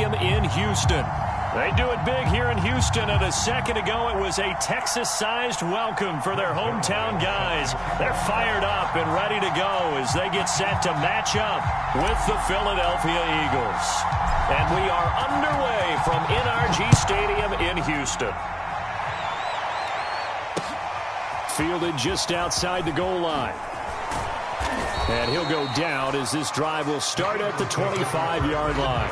Stadium in Houston. They do it big here in Houston, and a second ago it was a Texas-sized welcome for their hometown guys. They're fired up and ready to go as they get set to match up with the Philadelphia Eagles. And we are underway from NRG Stadium in Houston. Fielded just outside the goal line. And he'll go down as this drive will start at the 25-yard line.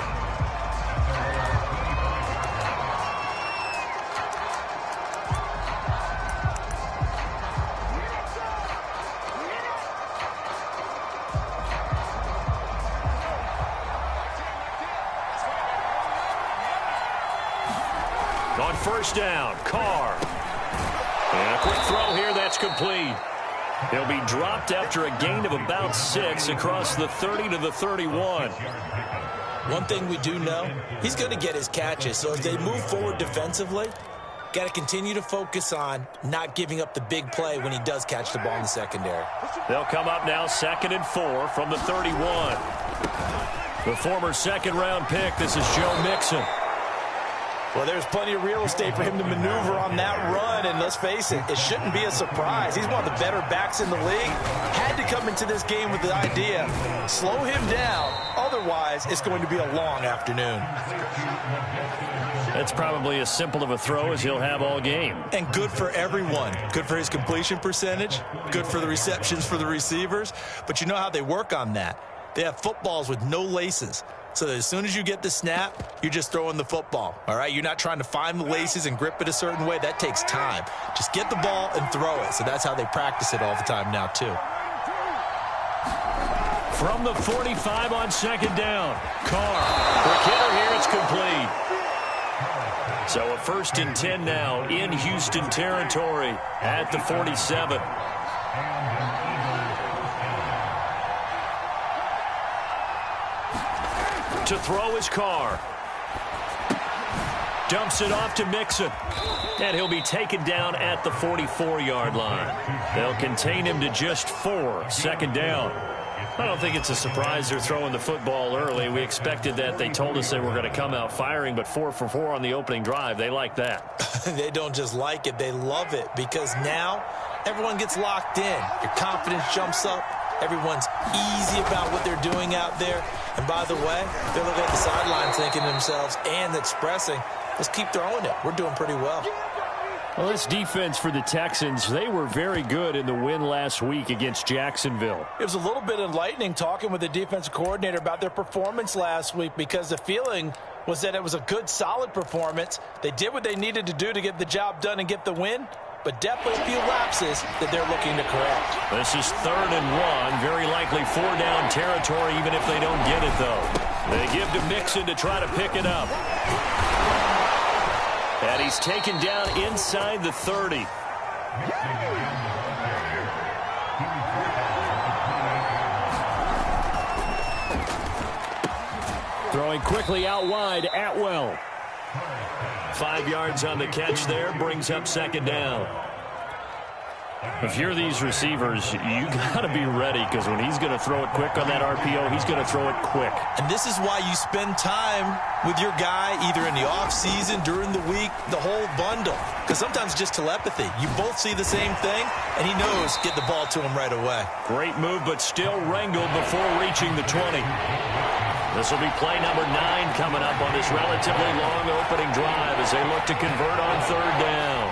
On first down, Carr. And a quick throw here, that's complete. He'll be dropped after a gain of about 6 across the 30 to the 31. One thing we do know, he's going to get his catches. So as they move forward defensively, got to continue to focus on not giving up the big play when he does catch the ball in the secondary. They'll come up now 2nd and 4 from the 31. The former second-round pick, this is Joe Mixon. Well, there's plenty of real estate for him to maneuver on that run, and let's face it, it shouldn't be a surprise. He's one of the better backs in the league. Had to come into this game with the idea, slow him down, otherwise it's going to be a long afternoon. That's probably as simple of a throw as he'll have all game. And good for everyone. Good for his completion percentage, good for the receptions for the receivers, but you know how they work on that. They have footballs with no laces. So that as soon as you get the snap, you're just throwing the football, all right? You're not trying to find the laces and grip it a certain way. That takes time. Just get the ball and throw it. So that's how they practice it all the time now, too. From the 45 on second down, Carr. Quick hitter here, it's complete. So a 1st and 10 now in Houston territory at the 47. To throw his Carr. Dumps it off to Mixon. And he'll be taken down at the 44-yard line. They'll contain him to just 4, 2nd down. I don't think it's a surprise they're throwing the football early. We expected that. They told us they were going to come out firing, but 4 for 4 on the opening drive. They like that. They don't just like it, they love it, because now everyone gets locked in. Your confidence jumps up. Everyone's easy about what they're doing out there. And by the way, they're looking at the sidelines thinking to themselves and expressing, let's keep throwing it. We're doing pretty well. Well, this defense for the Texans, they were very good in the win last week against Jacksonville. It was a little bit enlightening talking with the defensive coordinator about their performance last week, because the feeling was that it was a good, solid performance. They did what they needed to do to get the job done and get the win, but definitely a few lapses that they're looking to correct. This is 3rd and 1, very likely 4-down territory, even if they don't get it, though. They give to Mixon to try to pick it up. And he's taken down inside the 30. Throwing quickly out wide, Atwell. 5 yards on the catch there, brings up 2nd down. If you're these receivers, you got to be ready, because when he's going to throw it quick on that RPO, he's going to throw it quick. And this is why you spend time with your guy, either in the offseason, during the week, the whole bundle. Because sometimes just telepathy. You both see the same thing, and he knows get the ball to him right away. Great move, but still wrangled before reaching the 20. This will be play number 9 coming up on this relatively long opening drive as they look to convert on 3rd down.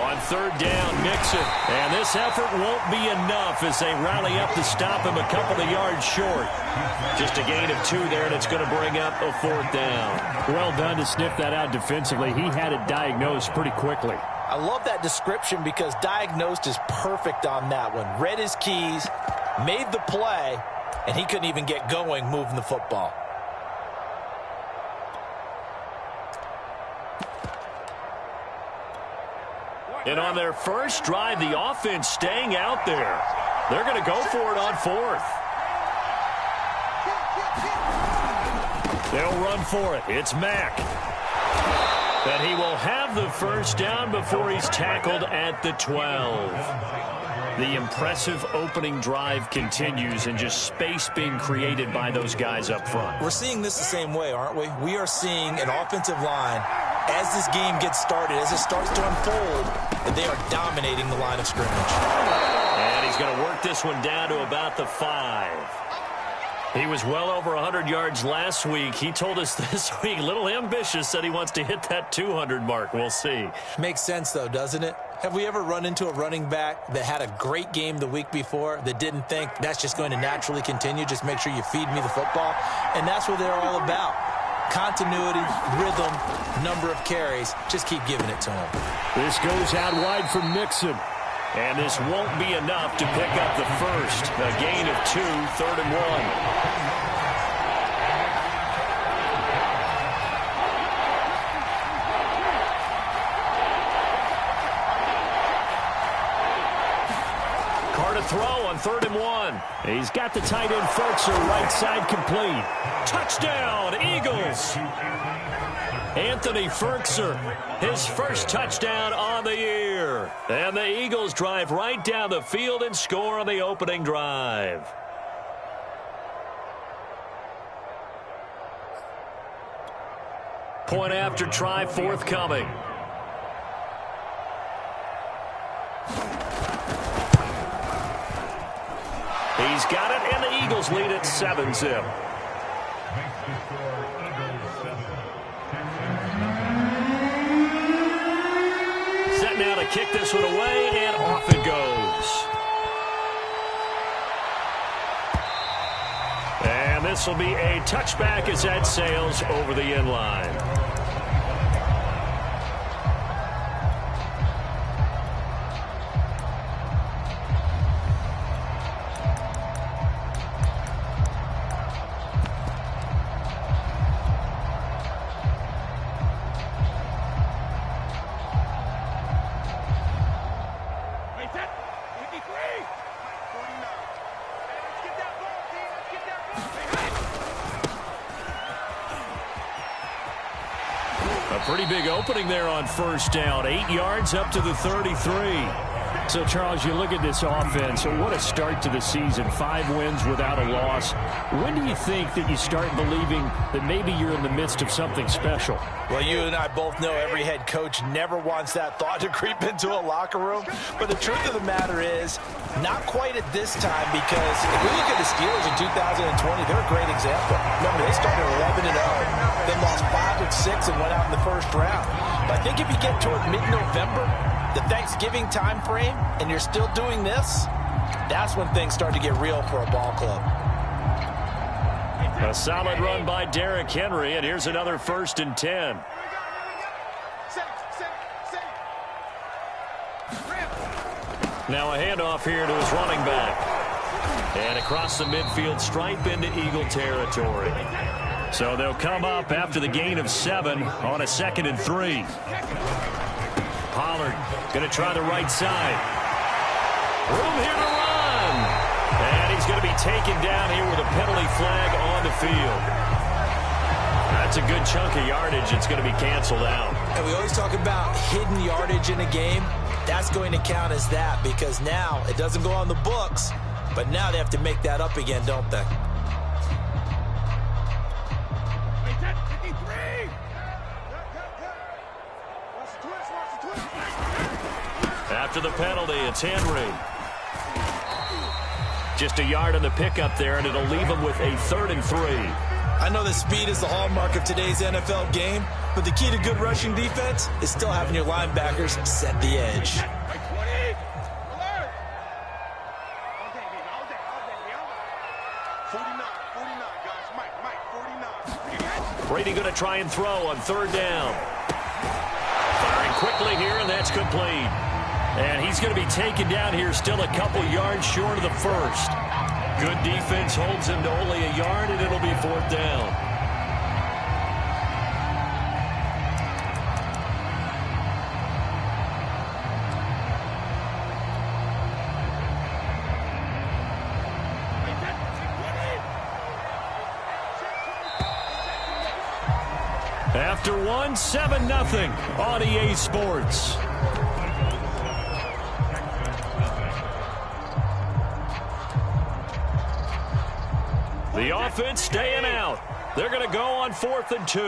On 3rd down, Mixon. And this effort won't be enough as they rally up to stop him a couple of yards short. Just a gain of 2 there, and it's going to bring up a 4th down. Well done to sniff that out defensively. He had it diagnosed pretty quickly. I love that description, because diagnosed is perfect on that one. Read his keys, made the play, and he couldn't even get going moving the football. And on their first drive, the offense staying out there. They're going to go for it on 4th. They'll run for it. It's Mack. And he will have the first down before he's tackled at the 12. The impressive opening drive continues and just space being created by those guys up front. We're seeing this the same way, aren't we? We are seeing an offensive line, as this game gets started, as it starts to unfold, that they are dominating the line of scrimmage. And he's going to work this one down to about the 5. He was well over 100 yards last week. He told us this week, a little ambitious, said he wants to hit that 200 mark. We'll see. Makes sense, though, doesn't it? Have we ever run into a running back that had a great game the week before that didn't think that's just going to naturally continue? Just make sure you feed me the football. And that's what they're all about. Continuity, rhythm, number of carries. Just keep giving it to him. This goes out wide for Mixon. And this won't be enough to pick up the first. A gain of 2, 3rd and 1. Throw on 3rd and 1. He's got the tight end Firkser right side complete. Touchdown, Eagles. Anthony Firkser, his first touchdown on the year. And the Eagles drive right down the field and score on the opening drive. Point after try forthcoming. He's got it, and the Eagles lead at 7-zip. Set now to kick this one away, and off it goes. And this will be a touchback as that sails over the end line. Pretty big opening there on 1st down. 8 yards up to the 33. So, Charles, you look at this offense. What a start to the season. 5 wins without a loss. When do you think that you start believing that maybe you're in the midst of something special? Well, you and I both know every head coach never wants that thought to creep into a locker room. But the truth of the matter is, not quite at this time, because if we look at the Steelers in 2020, they're a great example. Remember, they started 11-0, then lost 5 of 6 and went out in the first round. But I think if you get toward mid-November, the Thanksgiving time frame, and you're still doing this, that's when things start to get real for a ball club. A solid run by Derrick Henry, and here's another 1st and 10. Now a handoff here to his running back. And across the midfield stripe into Eagle territory. So they'll come up after the gain of 7 on a 2nd and 3. Pollard going to try the right side. Room here to run. And he's going to be taken down here with a penalty flag on the field. That's a good chunk of yardage. It's going to be canceled out. And we always talk about hidden yardage in a game. That's going to count as that, because now it doesn't go on the books, but now they have to make that up again, don't they? After the penalty, it's Henry. Just a yard on the pickup there, and it'll leave him with a 3rd and 3. I know that speed is the hallmark of today's NFL game, but the key to good rushing defense is still having your linebackers set the edge. Brady going to try and throw on 3rd down. Firing quickly here, and that's complete. And he's going to be taken down here still a couple yards short of the 1st. Good defense holds him to only a yard, and it'll be 4th down. After 1, 7-0 on EA Sports. The offense staying out. They're going to go on 4th and 2.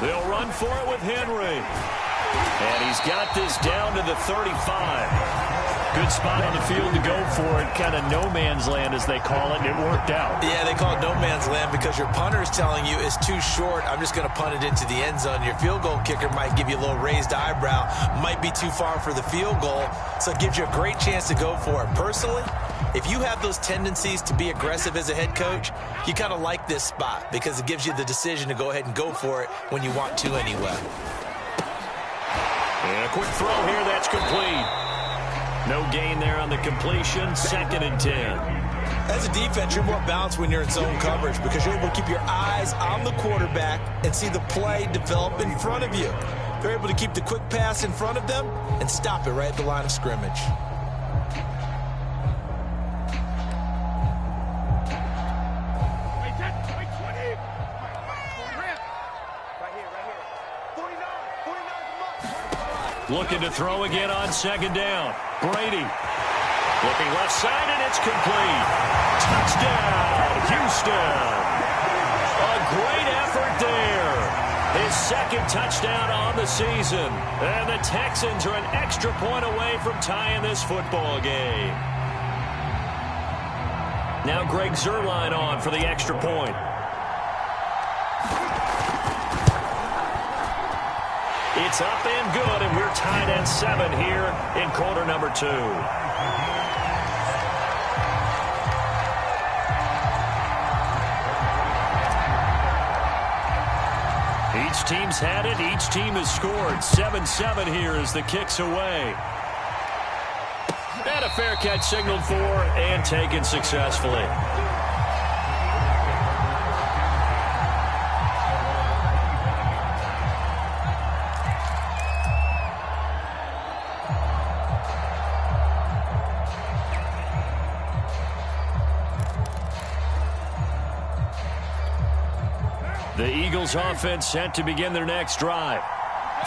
They'll run for it with Henry. And he's got this down to the 35. Good spot on the field to go for it. Kind of no man's land, as they call it, and it worked out. Yeah, they call it no man's land because your punter is telling you it's too short. I'm just going to punt it into the end zone. Your field goal kicker might give you a little raised eyebrow. Might be too far for the field goal, so it gives you a great chance to go for it. Personally, if you have those tendencies to be aggressive as a head coach, you kind of like this spot because it gives you the decision to go ahead and go for it when you want to anyway. And a quick throw here, that's complete. No gain there on the completion, 2nd and 10. As a defense, you're more balanced when you're in zone coverage because you're able to keep your eyes on the quarterback and see the play develop in front of you. They're able to keep the quick pass in front of them and stop it right at the line of scrimmage. Looking to throw again on 2nd down. Brady looking left side, and it's complete. Touchdown, Houston. A great effort there. His 2nd touchdown on the season. And the Texans are an extra point away from tying this football game. Now Greg Zuerlein on for the extra point. It's up and good, and we're tied at 7 here in quarter number 2. Each team's had it. Each team has scored. 7-7 here as the kick's away. And a fair catch signaled for and taken successfully. The Eagles offense set to begin their next drive.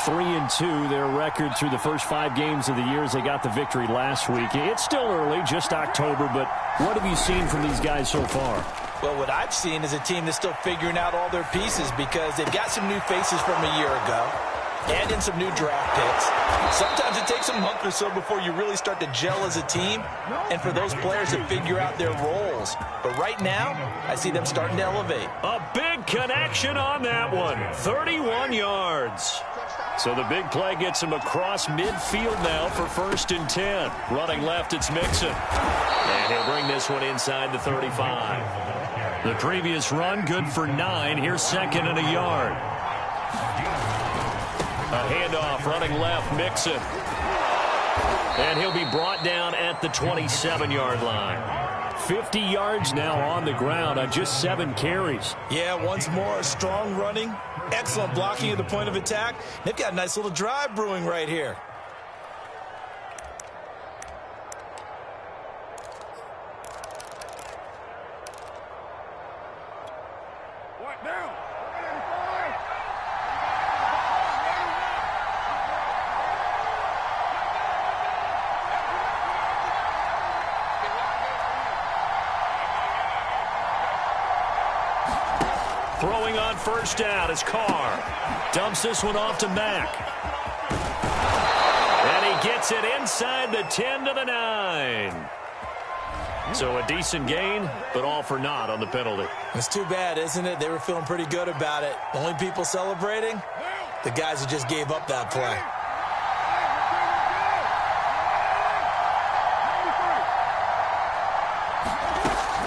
3-2, their record through the first 5 games of the year as they got the victory last week. It's still early, just October, but what have you seen from these guys so far? Well, what I've seen is a team that's still figuring out all their pieces because they've got some new faces from a year ago and in some new draft picks. Sometimes it takes a month or so before you really start to gel as a team and for those players to figure out their roles. But right now, I see them starting to elevate. A big connection on that one. 31 yards. So the big play gets him across midfield now for 1st and 10. Running left, it's Mixon. And he'll bring this one inside the 35. The previous run, good for 9. Here's 2nd and a yard. A handoff, running left, Mixon. And he'll be brought down at the 27-yard line. 50 yards now on the ground on just 7 carries. Yeah, once more, strong running, excellent blocking at the point of attack. They've got a nice little drive brewing right here. What now? Throwing on 1st down is Carr. Dumps this one off to Mack. And he gets it inside the 10 to the 9. So a decent gain, but all for naught on the penalty. It's too bad, isn't it? They were feeling pretty good about it. The only people celebrating? The guys who just gave up that play.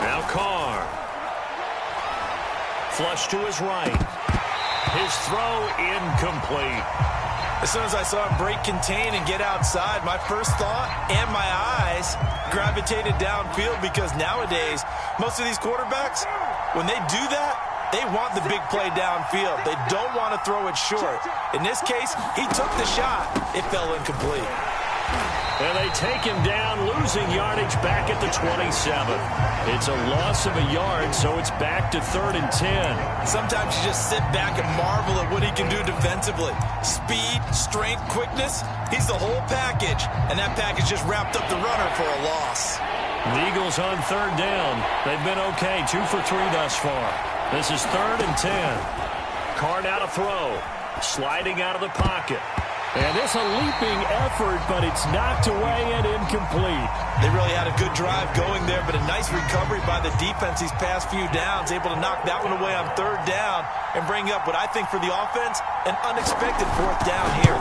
Now Carr. Flush to his right. His throw incomplete. As soon as I saw him break contain and get outside, my first thought and my eyes gravitated downfield because nowadays, most of these quarterbacks, when they do that, they want the big play downfield. They don't want to throw it short. In this case, he took the shot. It fell incomplete. And they take him down, losing yardage back at the 27. It's a loss of a yard, so it's back to 3rd and 10. Sometimes you just sit back and marvel at what he can do defensively. Speed, strength, quickness, he's the whole package. And that package just wrapped up the runner for a loss. The Eagles on 3rd down. They've been okay, 2 for 3 thus far. This is 3rd and 10. Carr now to throw. Sliding out of the pocket. And this a leaping effort, but it's knocked away and incomplete. They really had a good drive going there, but a nice recovery by the defense these past few downs, able to knock that one away on 3rd down and bring up what I think for the offense, an unexpected 4th down here.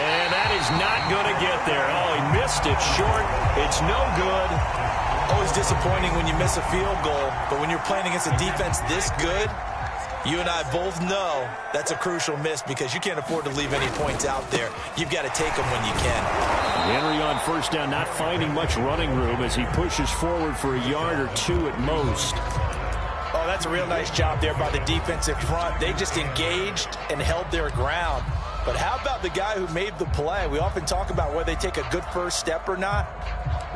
And that is not going to get there. Oh, he missed it short. It's no good. Always disappointing when you miss a field goal, but when you're playing against a defense this good, you and I both know that's a crucial miss because you can't afford to leave any points out there. You've got to take them when you can. Henry on 1st down, not finding much running room as he pushes forward for a yard or 2 at most. Oh, that's a real nice job there by the defensive front. They just engaged and held their ground. But how about the guy who made the play? We often talk about whether they take a good first step or not.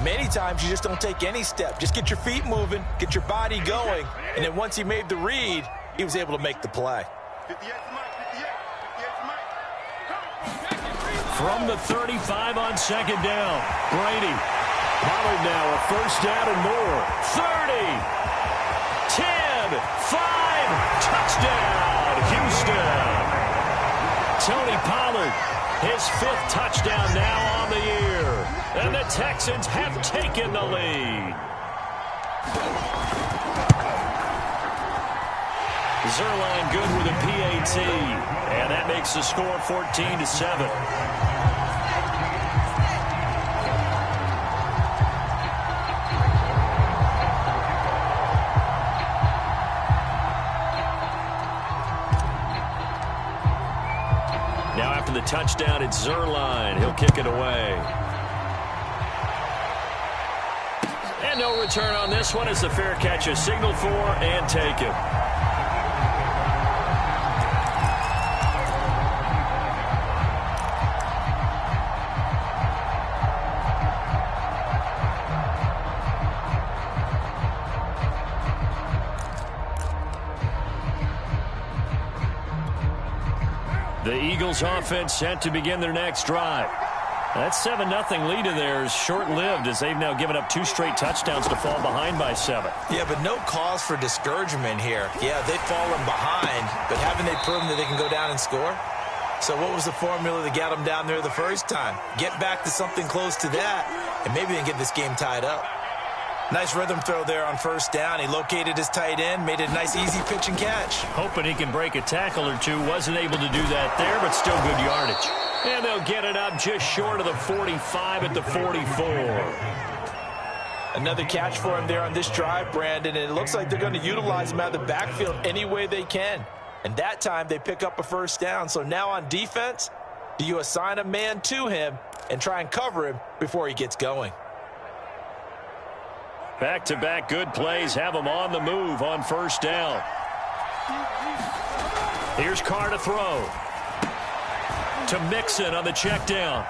Many times you just don't take any step. Just get your feet moving, get your body going, and then once he made the read, he was able to make the play. From the 35 on 2nd down, Brady. Pollard now a 1st down and more. 30, 10, 5, touchdown, Houston. Tony Pollard, his 5th touchdown now on the year. And the Texans have taken the lead. Zerline good with a PAT, and that makes the score 14-7. Now after the touchdown, it's Zerline. He'll kick it away. And no return on this one as the fair catch is signaled for and taken. The Eagles offense set to begin their next drive. That 7-0 lead of theirs short-lived as they've now given up 2 straight touchdowns to fall behind by 7. Yeah, but no cause for discouragement here. Yeah, they've fallen behind, but haven't they proven that they can go down and score? So what was the formula that got them down there the first time? Get back to something close to that, and maybe they can get this game tied up. Nice rhythm throw there on 1st down. He located his tight end, made it a nice easy pitch and catch. Hoping he can break a tackle or two. Wasn't able to do that there, but still good yardage. And they'll get it up just short of the 45 at the 44. Another catch for him there on this drive, Brandon, and it looks like they're going to utilize him out of the backfield any way they can. And that time they pick up a 1st down. So now on defense, do you assign a man to him and try and cover him before he gets going? Back-to-back good plays have him on the move on 1st down. Here's Carr to throw. To Mixon on the check down.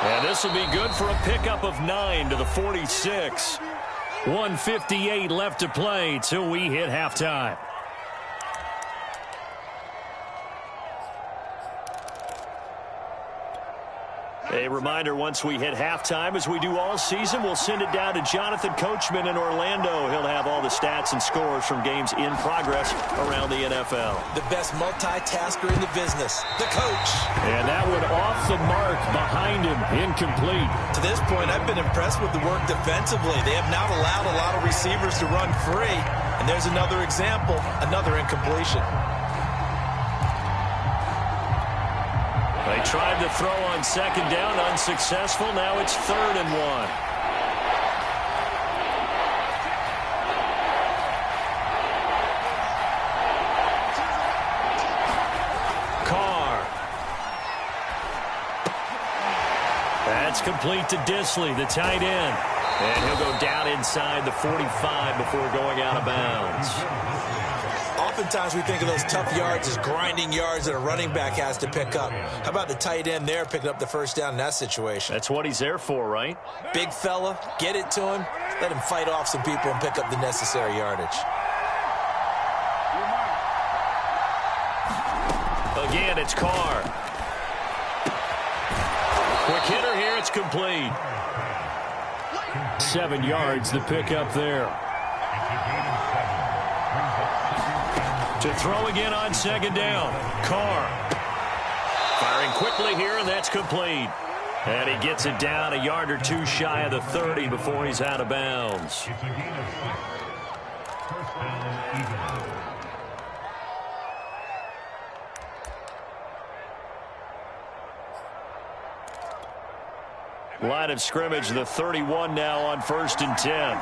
And this will be good for a pickup of 9 to the 46. 1:58 left to play till we hit halftime. A reminder, once we hit halftime, as we do all season, we'll send it down to Jonathan Coachman in Orlando. He'll have all the stats and scores from games in progress around the NFL. The best multitasker in the business, the coach. And that one off the mark behind him, incomplete. To this point, I've been impressed with the work defensively. They have not allowed a lot of receivers to run free. And there's another example, another incompletion. They tried to throw on 2nd down, unsuccessful. Now it's 3rd and 1. Carr. That's complete to Disley, the tight end. And he'll go down inside the 45 before going out of bounds. Oftentimes we think of those tough yards as grinding yards that a running back has to pick up. How about the tight end there picking up the first down in that situation? That's what he's there for, right? Big fella, get it to him, let him fight off some people and pick up the necessary yardage. Again, it's Carr. Quick hitter here, it's complete. 7 yards, the pickup there. To throw again on second down. Carr. Firing quickly here, and that's complete. And he gets it down a yard or two shy of the 30 before he's out of bounds. Line of scrimmage, the 31 now on 1st and 10.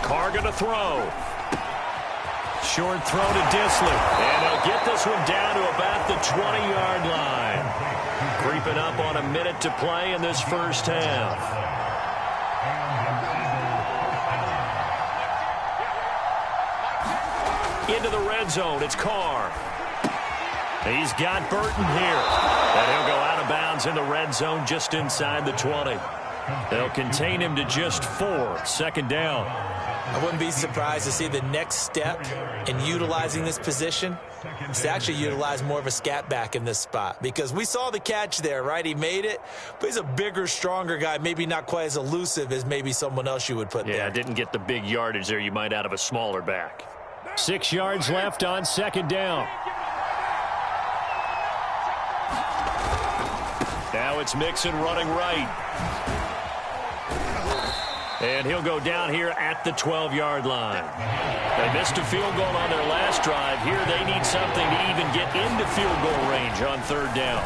Carr going to throw. Short throw to Disley. And he'll get this one down to about the 20-yard line. Creeping up on a minute to play in this first half. Into the red zone, it's Carr. He's got Burton here. And he'll go out of bounds in the red zone just inside the 20. They'll contain him to just 4. Second down. I wouldn't be surprised to see the next step in utilizing this position is to actually utilize more of a scat back in this spot. Because we saw the catch there, right? He made it, but he's a bigger, stronger guy, maybe not quite as elusive as maybe someone else you would put there. Yeah, didn't get the big yardage there you might out of a smaller back. 6 yards left on second down. Now it's Mixon running right. And he'll go down here at the 12-yard line. They missed a field goal on their last drive. Here they need something to even get into field goal range on third down.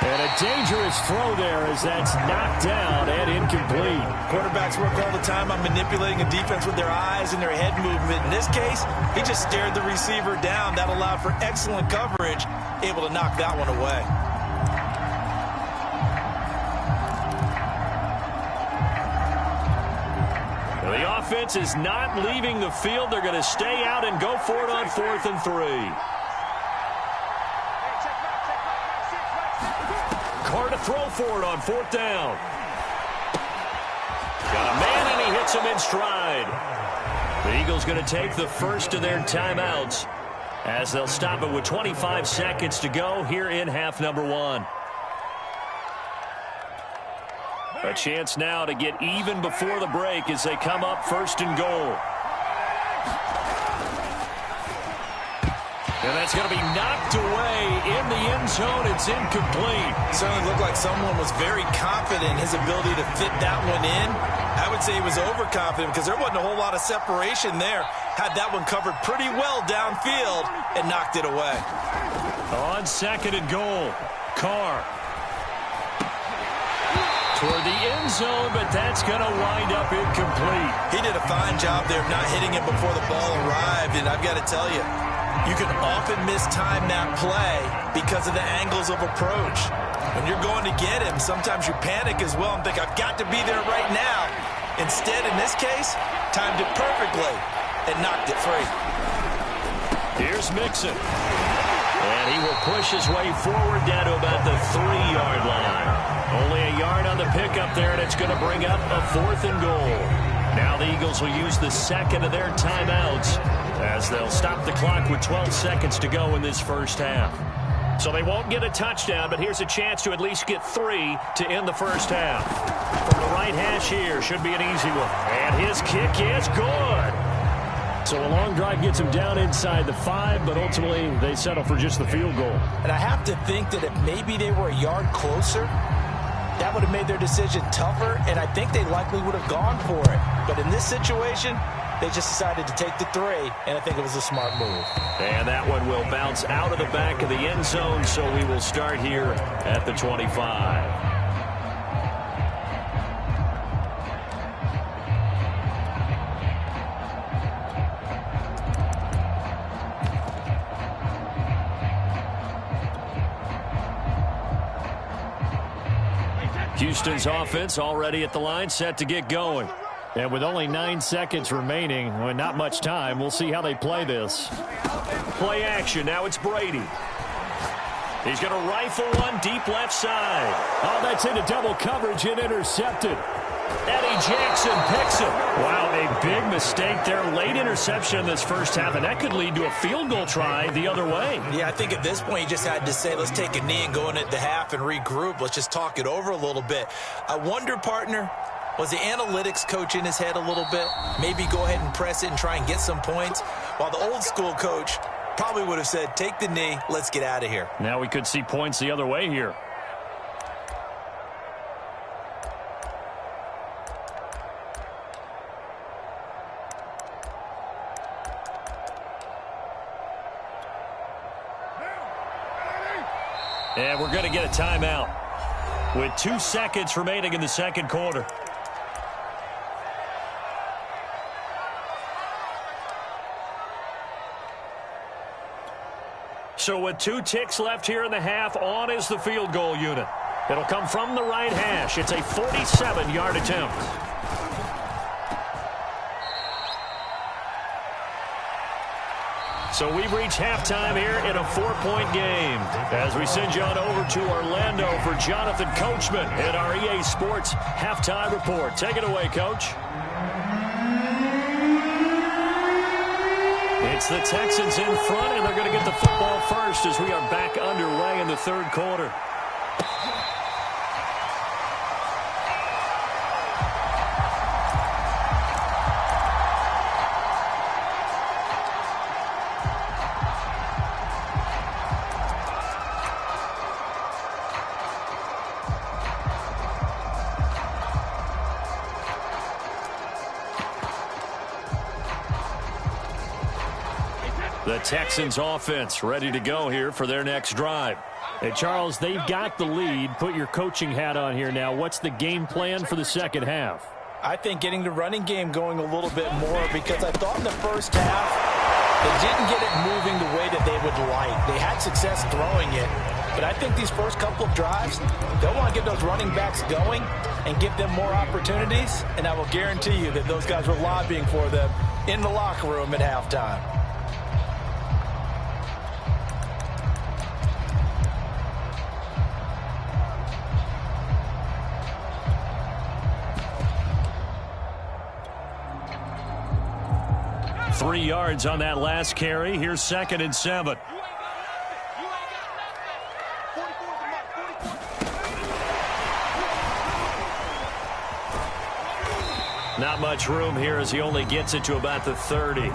And a dangerous throw there as that's knocked down and incomplete. Quarterbacks work all the time on manipulating a defense with their eyes and their head movement. In this case, he just stared the receiver down. That allowed for excellent coverage, able to knock that one away. The offense is not leaving the field. They're going to stay out and go for it on 4th and 3. Carr to throw for it on 4th down. Got a man, and he hits him in stride. The Eagles going to take the first of their timeouts as they'll stop it with 25 seconds to go here in half number 1. A chance now to get even before the break as they come up 1st and goal. And that's going to be knocked away in the end zone. It's incomplete. Certainly looked like someone was very confident in his ability to fit that one in. I would say he was overconfident because there wasn't a whole lot of separation there. Had that one covered pretty well downfield and knocked it away. On 2nd and goal, Carr. Toward the end zone, but that's going to wind up incomplete. He did a fine job there of not hitting it before the ball arrived, and I've got to tell you, you can often mistime that play because of the angles of approach. When you're going to get him, sometimes you panic as well and think, I've got to be there right now. Instead, in this case, timed it perfectly and knocked it free. Here's Mixon. And he will push his way forward down to about the 3-yard line. Only a yard on the pickup there, and it's going to bring up a 4th and goal. Now the Eagles will use the second of their timeouts as they'll stop the clock with 12 seconds to go in this first half. So they won't get a touchdown, but here's a chance to at least get 3 to end the first half. From the right hash here, should be an easy one. And his kick is good. So a long drive gets him down inside the 5, but ultimately they settle for just the field goal. And I have to think that if maybe they were a yard closer, that would have made their decision tougher, and I think they likely would have gone for it. But in this situation, they just decided to take the 3, and I think it was a smart move. And that one will bounce out of the back of the end zone, so we will start here at the 25. Houston's offense already at the line, set to get going. And with only 9 seconds remaining, well, not much time, we'll see how they play this. Play action. Now it's Brady. He's going to rifle one deep left side. Oh, that's into double coverage and intercepted. Eddie Jackson picks it. Wow, a big mistake there. Late interception in this first half, and that could lead to a field goal try the other way. Yeah, I think at this point you just had to say, let's take a knee and go into the half and regroup. Let's just talk it over a little bit. I wonder, partner, was the analytics coach in his head a little bit? Maybe go ahead and press it and try and get some points? While the old school coach probably would have said, take the knee, let's get out of here. Now we could see points the other way here. And we're going to get a timeout with 2 seconds remaining in the second quarter. So with 2 ticks left here in the half, on is the field goal unit. It'll come from the right hash. It's a 47-yard attempt. So we've reached halftime here in a 4-point game. As we send you on over to Orlando for Jonathan Coachman in our EA Sports Halftime Report. Take it away, Coach. It's the Texans in front, and they're going to get the football first as we are back underway in the third quarter. The Texans offense ready to go here for their next drive. Hey, Charles, they've got the lead. Put your coaching hat on here now. What's the game plan for the second half? I think getting the running game going a little bit more, because I thought in the first half they didn't get it moving the way that they would like. They had success throwing it, but I think these first couple of drives, they'll want to get those running backs going and give them more opportunities, and I will guarantee you that those guys were lobbying for them in the locker room at halftime. Three yards on that last carry. Here's 2nd and 7. Not much room here as he only gets it to about the 30.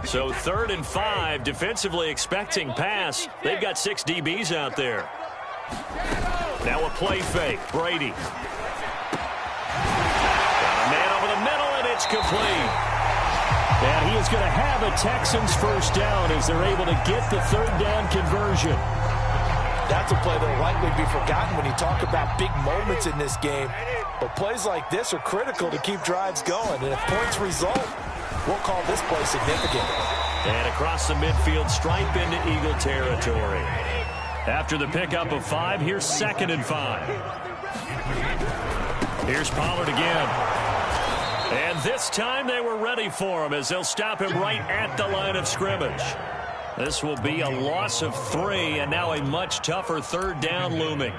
So 3rd and 5, defensively expecting pass. They've got 6 DBs out there. Now a play fake. Brady. Got a man over the middle, and it's complete. And he is going to have a Texans first down as they're able to get the 3rd down conversion. That's a play that will likely be forgotten when you talk about big moments in this game. But plays like this are critical to keep drives going. And if points result, we'll call this play significant. And across the midfield, stripe into Eagle territory. After the pickup of 5, here's 2nd and 5. Here's Pollard again. And this time they were ready for him as they'll stop him right at the line of scrimmage. This will be a loss of 3, and now a much tougher 3rd down looming.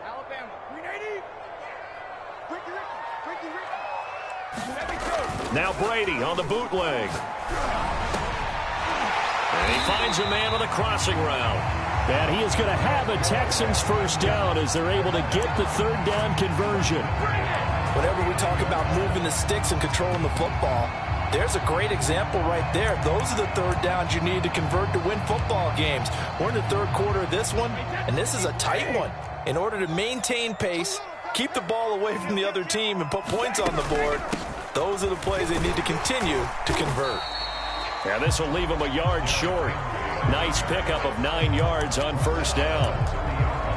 Alabama, 380. Now Brady on the bootleg. And he finds a man on the crossing route. And he is going to have a Texans first down as they're able to get the 3rd down conversion. Whenever we talk about moving the sticks and controlling the football, There's a great example right there. Those are the third downs you need to convert to win football games. We're in the third quarter of this one, and this is a tight one. In order to maintain pace, keep the ball away from the other team, and put points on the board, those are the plays they need to continue to convert. Yeah, this will leave them a yard short. Nice pickup of 9 yards on first down.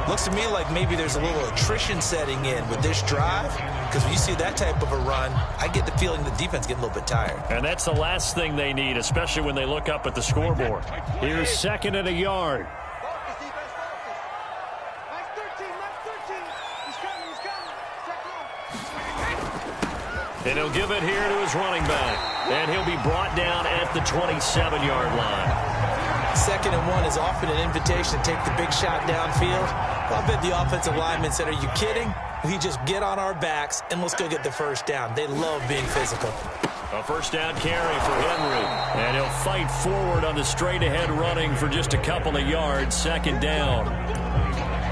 Looks to me like maybe there's a little attrition setting in with this drive, because when you see that type of a run, I get the feeling the defense getting a little bit tired. And that's the last thing they need, especially when they look up at the scoreboard. Here's second and a yard. And he'll give it here to his running back. And he'll be brought down at the 27-yard line. 2nd and 1 is often an invitation to take the big shot downfield. Well, I bet the offensive linemen said, are you kidding? We just get on our backs and let's go get the first down. They love being physical. A first down carry for Henry. And he'll fight forward on the straight-ahead running for just a couple of yards. 2nd down.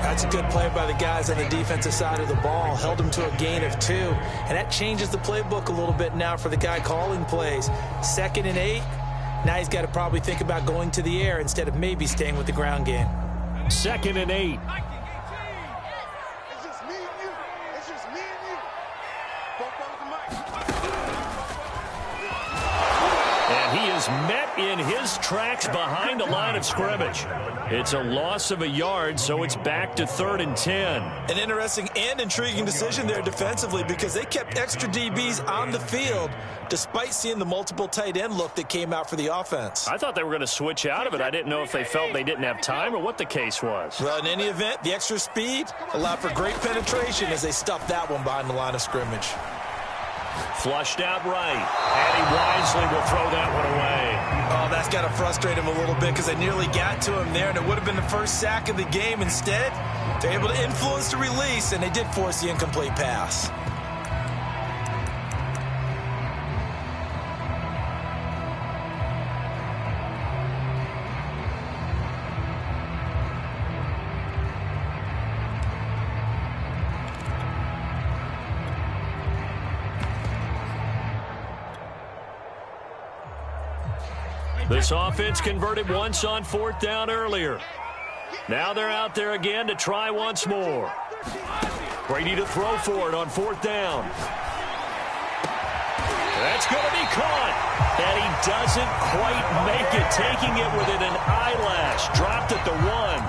That's a good play by the guys on the defensive side of the ball. Held them to a gain of 2. And that changes the playbook a little bit now for the guy calling plays. 2nd and 8. Now he's got to probably think about going to the air instead of maybe staying with the ground game. 2nd and 8. It's just me and you. It's just me and you. Both of them. And he is met in his tracks behind the line of scrimmage. It's a loss of a yard, so it's back to 3rd and 10. An interesting and intriguing decision there defensively, because they kept extra DBs on the field despite seeing the multiple tight end look that came out for the offense. I thought they were going to switch out of it. I didn't know if they felt they didn't have time or what the case was. Well, in any event, the extra speed allowed for great penetration as they stuffed that one behind the line of scrimmage. Flushed out right, and he wisely will throw that one away. Oh, that's got to frustrate him a little bit, because they nearly got to him there, and it would have been the first sack of the game. Instead, they're able to influence the release, and they did force the incomplete pass. This offense converted once on 4th down earlier. Now they're out there again to try once more. Brady to throw for it on 4th down. That's going to be caught. And he doesn't quite make it, taking it within an eyelash. Dropped at the 1.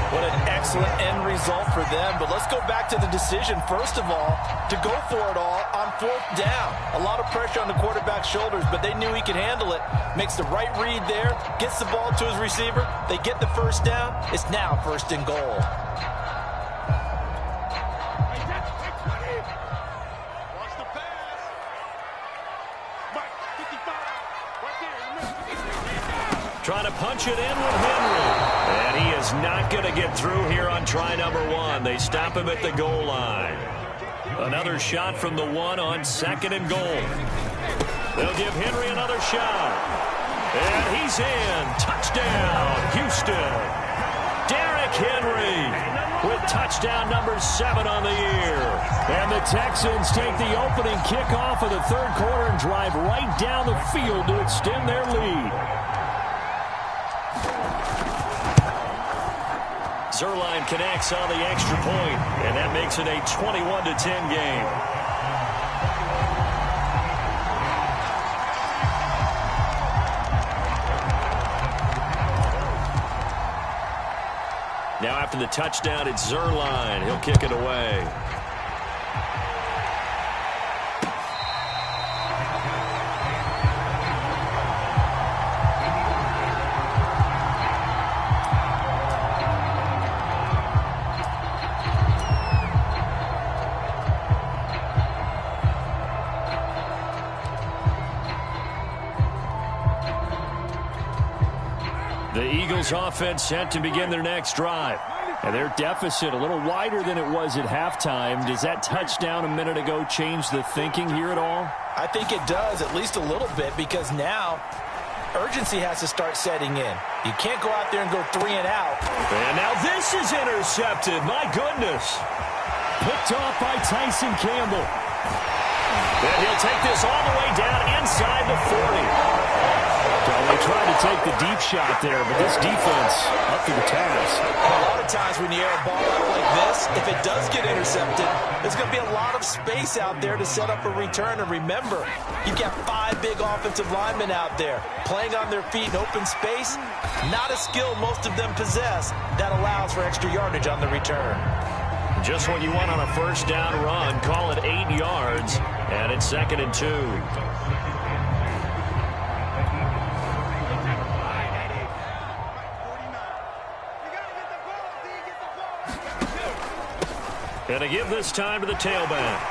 What an excellent end result for them. But let's go back to the decision, first of all, to go for it all on 4th down. A lot of pressure on the quarterback's shoulders, but they knew he could handle it. Makes the right read there, gets the ball to his receiver. They get the first down. It's now 1st and goal. Trying to punch it in with Henry. And he is not going to get through here on try number 1. They stop him at the goal line. Another shot from the 1 on 2nd and goal. They'll give Henry another shot. And he's in. Touchdown, Houston. Derrick Henry with touchdown number 7 on the year. And the Texans take the opening kickoff of the 3rd quarter and drive right down the field to extend their lead. Zerline connects on the extra point, and that makes it a 21-10 game. Now after the touchdown, it's Zerline. He'll kick it away. The Eagles offense set to begin their next drive. And their deficit a little wider than it was at halftime. Does that touchdown a minute ago change the thinking here at all? I think it does, at least a little bit, because now urgency has to start setting in. You can't go out there and go 3 and out. And now this is intercepted. My goodness. Picked off by Tyson Campbell. And he'll take this all the way down inside the 40. Well, they tried to take the deep shot there, but this defense up to the task. A lot of times when you air a ball out like this, if it does get intercepted, there's going to be a lot of space out there to set up a return. And remember, you've got 5 big offensive linemen out there playing on their feet in open space. Not a skill most of them possess that allows for extra yardage on the return. Just what you want on a first down run. Call it 8 yards, and it's 2nd and 2. And to give this time to the tailback.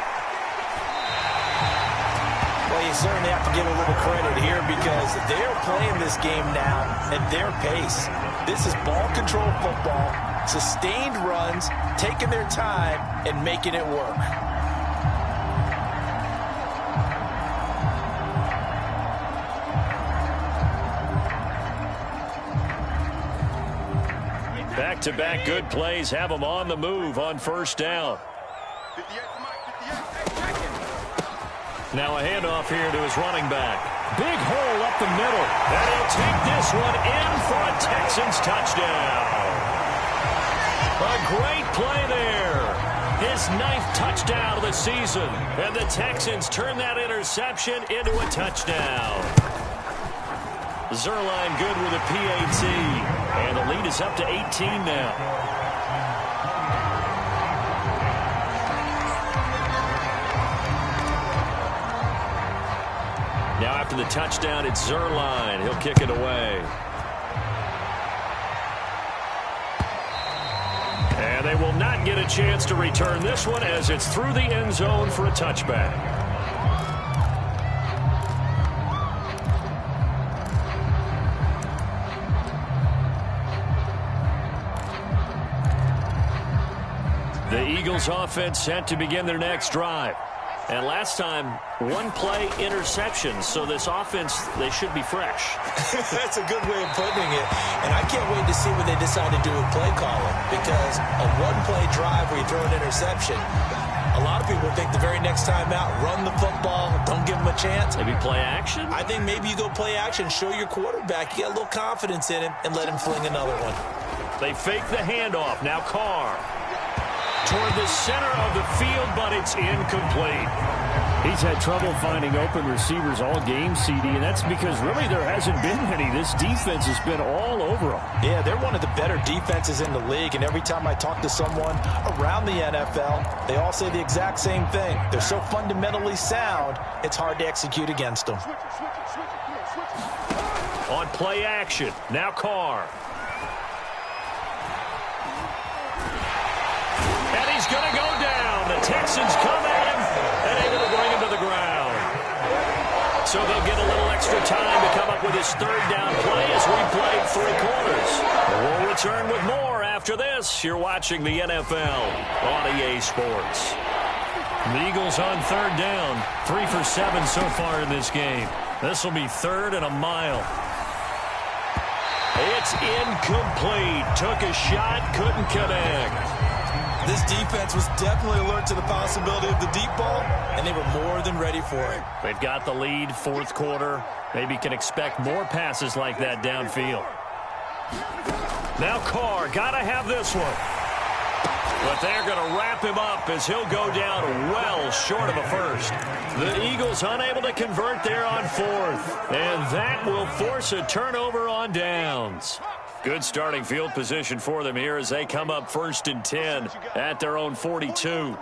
Well, you certainly have to give a little credit here because they're playing this game now at their pace. This is ball control football, sustained runs, taking their time and making it work. Back-to-back good plays have them on the move on first down. Now a handoff here to his running back. Big hole up the middle. And he'll take this one in for a Texans touchdown. A great play there. His 9th touchdown of the season. And the Texans turn that interception into a touchdown. Zerline good with a PAT. And the lead is up to 18 now. Now after the touchdown, it's Zerline. He'll kick it away. And they will not get a chance to return this one as it's through the end zone for a touchback. The Eagles offense set to begin their next drive. And last time, 1-play interception. So this offense, they should be fresh. That's a good way of putting it. And I can't wait to see what they decide to do with play calling. Because a 1-play drive where you throw an interception, a lot of people think the very next time out, run the football, don't give them a chance. Maybe play action? I think maybe you go play action, show your quarterback, you get a little confidence in him, and let him fling another one. They fake the handoff. Now Carr. Toward the center of the field, but it's incomplete. He's had trouble finding open receivers all game, CD, and that's because really there hasn't been any. This defense has been all over them. Yeah, they're one of the better defenses in the league, and every time I talk to someone around the NFL, they all say the exact same thing. They're so fundamentally sound, it's hard to execute against them. On play action, now Carr. And he's going to go down. The Texans come at him and able to bring him to the ground. So they'll get a little extra time to come up with his 3rd down play as we played 3 quarters. We'll return with more after this. You're watching the NFL on EA Sports. The Eagles on 3rd down. 3 for 7 so far in this game. This will be 3rd and a mile. It's incomplete. Took a shot, couldn't connect. This defense was definitely alert to the possibility of the deep ball, and they were more than ready for it. They've got the lead, 4th quarter. Maybe can expect more passes like that downfield. Now Carr, got to have this one. But they're going to wrap him up as he'll go down well short of a first. The Eagles unable to convert there on 4th. And that will force a turnover on downs. Good starting field position for them here as they come up 1st and 10 at their own 42.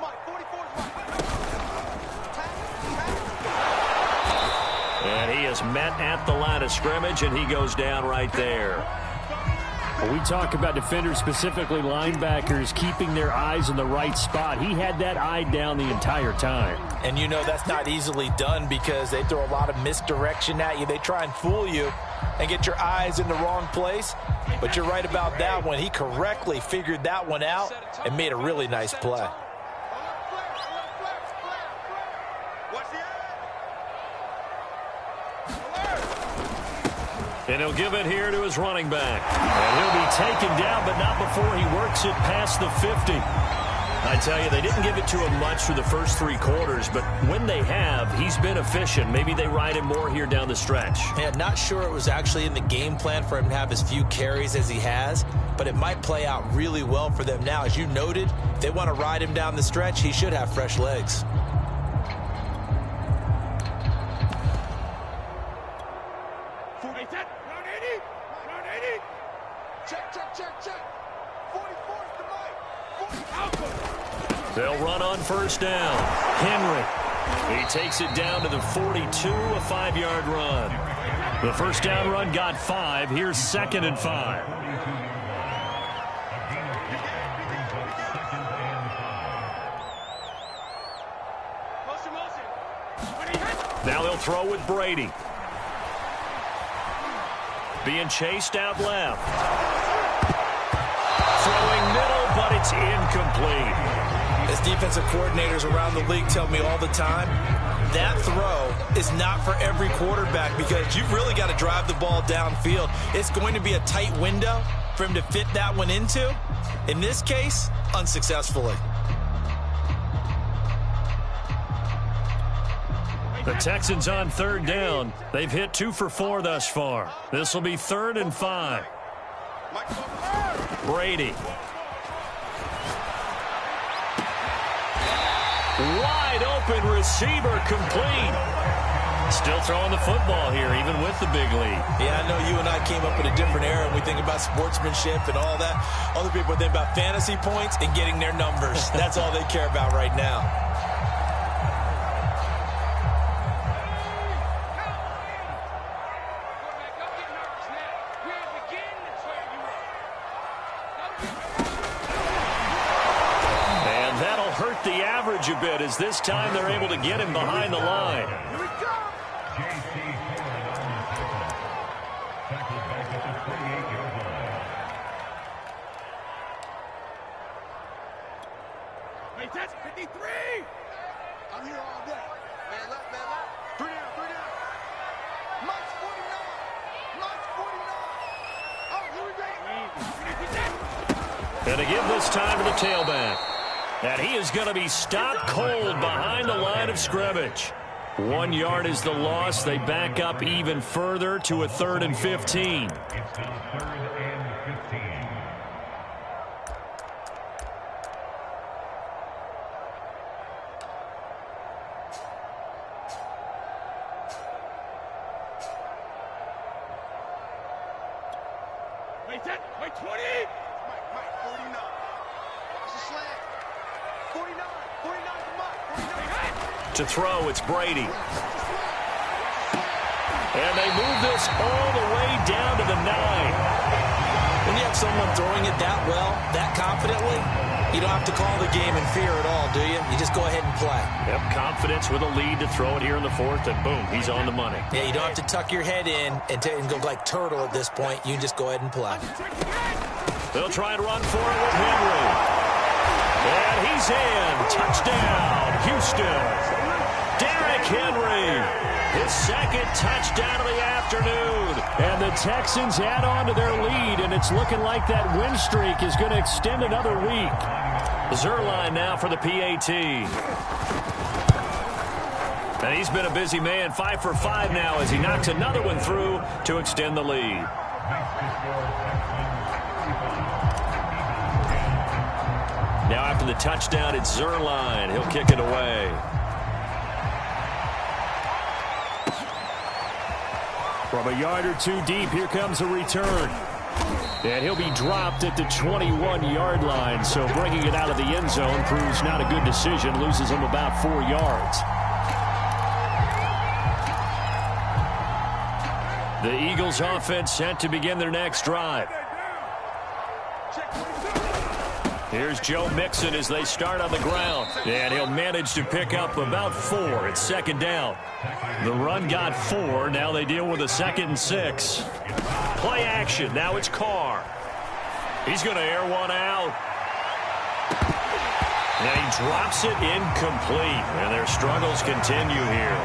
And he is met at the line of scrimmage, and he goes down right there. When we talk about defenders, specifically linebackers, keeping their eyes in the right spot, he had that eye down the entire time. And you know that's not easily done because they throw a lot of misdirection at you. They try and fool you and get your eyes in the wrong place. But you're right about that one. He correctly figured that one out and made a really nice play. And he'll give it here to his running back. And he'll be taken down, but not before he works it past the 50. A I tell you, they didn't give it to him much through the first 3 quarters, but when they have, he's been efficient. Maybe they ride him more here down the stretch. Yeah, not sure it was actually in the game plan for him to have as few carries as he has, but it might play out really well for them now. As you noted, if they want to ride him down the stretch, he should have fresh legs. They'll run on first down. Henry. He takes it down to the 42, a 5-yard run. The first down run got 5. Here's 2nd and 5. Now they'll throw with Brady. Being chased out left. Throwing middle, but it's incomplete. As defensive coordinators around the league tell me all the time, that throw is not for every quarterback because you've really got to drive the ball downfield. It's going to be a tight window for him to fit that one into. In this case, unsuccessfully. The Texans on 3rd down. They've hit 2 for 4 thus far. This will be 3rd and 5. Brady. Wide open receiver complete. Still throwing the football here, even with the big lead. Yeah, I know you and I came up in a different era and we think about sportsmanship and all that. Other people think about fantasy points and getting their numbers. That's all they care about right now. A bit as this time they're able to get him behind the line. Here we go. Hey, that's 53. I'm here all day. Man left, man left. 3 down, 3 down. Mike's 49. Mike's 49. Oh, here we go. And to give this time to the tailback. And he is going to be stopped cold behind the line of scrimmage. 1 yard is the loss. They back up even further to a 3rd and 15. Wait, 20. Mike, 49. Watch the slant. 49 to Mike. 49. To throw, it's Brady. And they move this all the way down to the 9. When you have someone throwing it that well, that confidently, you don't have to call the game in fear at all, do you? You just go ahead and play. Yep, confidence with a lead to throw it here in the 4th, and boom, he's on the money. Yeah, you don't have to tuck your head in and go like turtle at this point. You can just go ahead and play. They'll try and run for it with Henry. And he's in. Touchdown, Houston. Derrick Henry, his 2nd touchdown of the afternoon. And the Texans add on to their lead, and it's looking like that win streak is going to extend another week. Zerline now for the PAT. And he's been a busy man, 5 for 5 now as he knocks another one through to extend the lead. Now after the touchdown, it's Zerline. He'll kick it away. From a yard or 2 deep, here comes a return. And he'll be dropped at the 21-yard line, so bringing it out of the end zone proves not a good decision, loses him about 4 yards. The Eagles offense set to begin their next drive. Here's Joe Mixon as they start on the ground. And he'll manage to pick up about 4. It's 2nd down. The run got 4. Now they deal with a 2nd and 6. Play action. Now it's Carr. He's going to air one out. And he drops it incomplete. And their struggles continue here.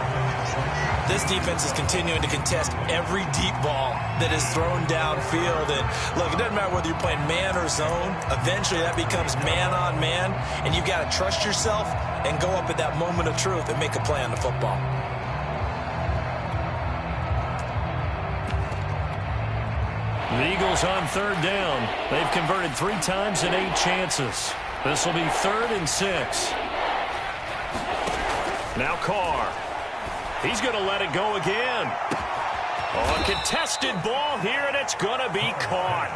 this defense is continuing to contest every deep ball that is thrown downfield. And look, it doesn't matter whether you're playing man or zone. Eventually that becomes man on man, and you got to trust yourself and go up at that moment of truth and make a play on the football. The Eagles on third down. They've converted 3 times in 8 chances. This will be 3rd and 6. Now Carr. He's going to let it go again. Oh, a contested ball here, and it's going to be caught.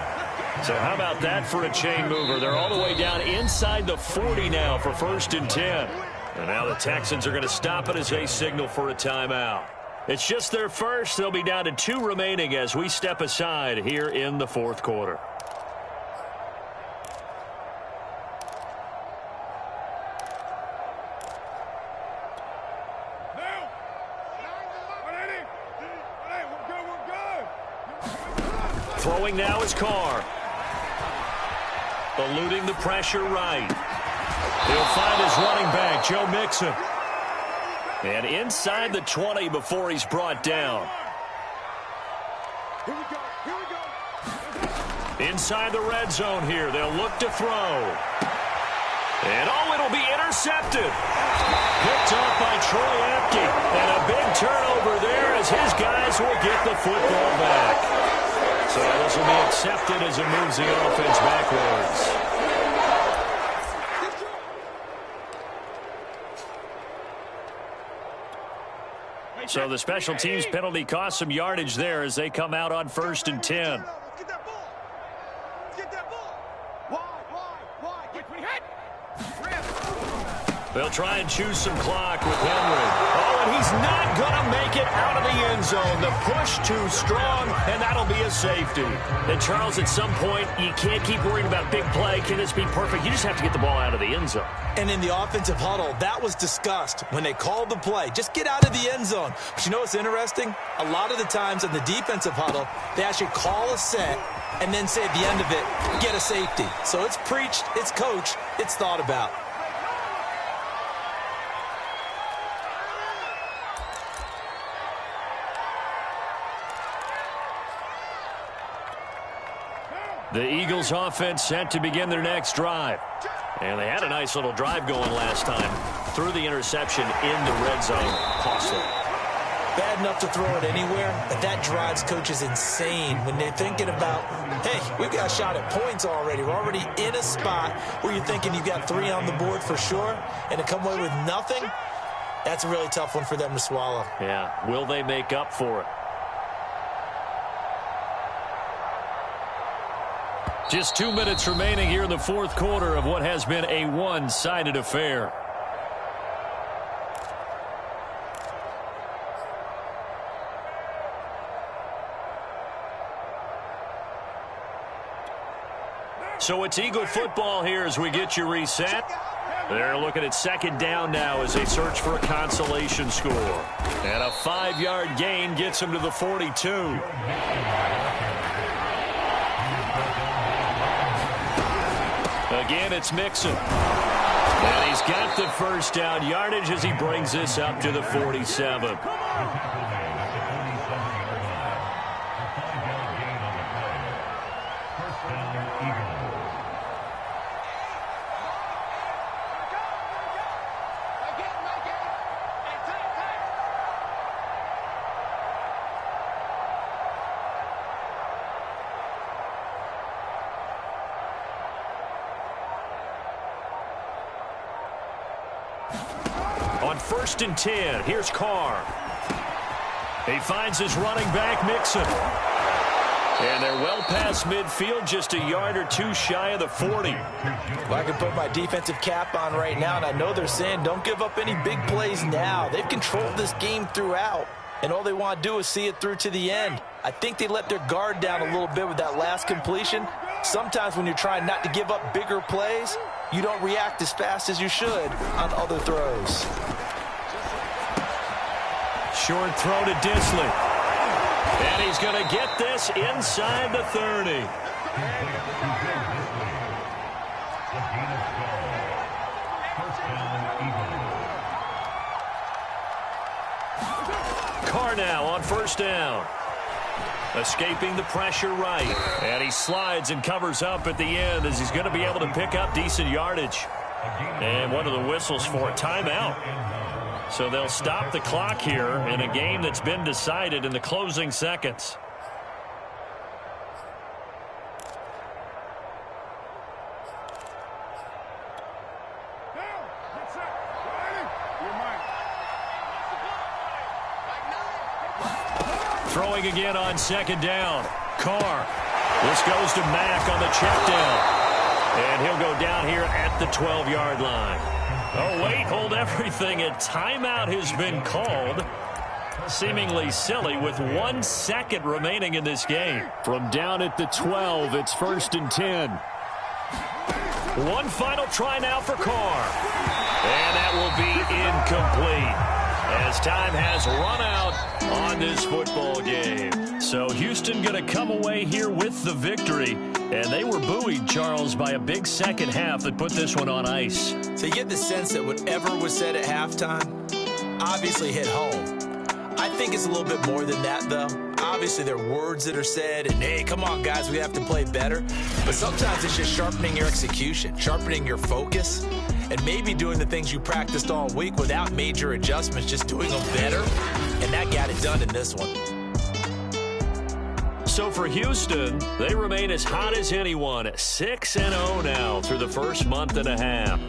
So how about that for a chain mover? They're all the way down inside the 40 now for 1st and 10. And now the Texans are going to stop it as they signal for a timeout. It's just their first. They'll be down to 2 remaining as we step aside here in the 4th quarter. Throwing now is Carr. Eluding the pressure right. He'll find his running back, Joe Mixon. And inside the 20 before he's brought down. Here we go. Here we go. Inside the red zone here. They'll look to throw. And, oh, it'll be intercepted. Picked off by Troy Apke. And a big turnover there as his guys will get the football back. So this will be accepted as it moves the offense backwards. So the special teams penalty cost some yardage there as they come out on 1st and 10. Let's get that ball. Let's get that ball. Why? Get pretty hot. They'll try and choose some clock with Henry. Oh, and he's not going to make it out of the end zone. The push too strong, and that'll be a safety. And, Charles, at some point, you can't keep worrying about big play. Can this be perfect? You just have to get the ball out of the end zone. And in the offensive huddle, that was discussed when they called the play. Just get out of the end zone. But you know what's interesting? A lot of the times in the defensive huddle, they actually call a set and then say at the end of it, get a safety. So it's preached, it's coached, it's thought about. The Eagles offense set to begin their next drive. And they had a nice little drive going last time. Threw the interception in the red zone. Costly. Bad enough to throw it anywhere, but that drives coaches insane when they're thinking about, hey, we've got a shot at points already. We're already in a spot where you're thinking you've got 3 on the board for sure, and to come away with nothing, that's a really tough one for them to swallow. Yeah, will they make up for it? Just 2 minutes remaining here in the 4th quarter of what has been a one-sided affair. So it's Eagle football here as we get you reset. They're looking at 2nd down now as they search for a consolation score. And a 5-yard gain gets them to the 42. Again, it's Mixon. And he's got the 1st down yardage as he brings this up to the 47. On 1st and 10, here's Carr. He finds his running back, Mixon. And they're well past midfield, just a yard or 2 shy of the 40. Well, I can put my defensive cap on right now, and I know they're saying don't give up any big plays now. They've controlled this game throughout, and all they want to do is see it through to the end. I think they let their guard down a little bit with that last completion. Sometimes when you're trying not to give up bigger plays, you don't react as fast as you should on other throws. Short throw to Disley. And he's going to get this inside the 30. Carr now on first down. Escaping the pressure right. And he slides and covers up at the end as he's going to be able to pick up decent yardage. And one of the whistles for a timeout. So they'll stop the clock here in a game that's been decided in the closing seconds. Throwing again on second down. Carr. This goes to Mack on the check down. And he'll go down here at the 12-yard line. Oh, wait, hold everything. A timeout has been called. Seemingly silly with 1 second remaining in this game. From down at the 12, it's 1st and 10. One final try now for Carr. And that will be incomplete as time has run out on this football game. So Houston going to come away here with the victory. And they were buoyed, Charles, by a big second half that put this one on ice. So you get the sense that whatever was said at halftime obviously hit home. I think it's a little bit more than that, though. Obviously, there are words that are said, and, hey, come on, guys, we have to play better. But sometimes it's just sharpening your execution, sharpening your focus, and maybe doing the things you practiced all week without major adjustments, just doing them better. And that got it done in this one. So for Houston, they remain as hot as anyone, 6-0 now through the first month and a half.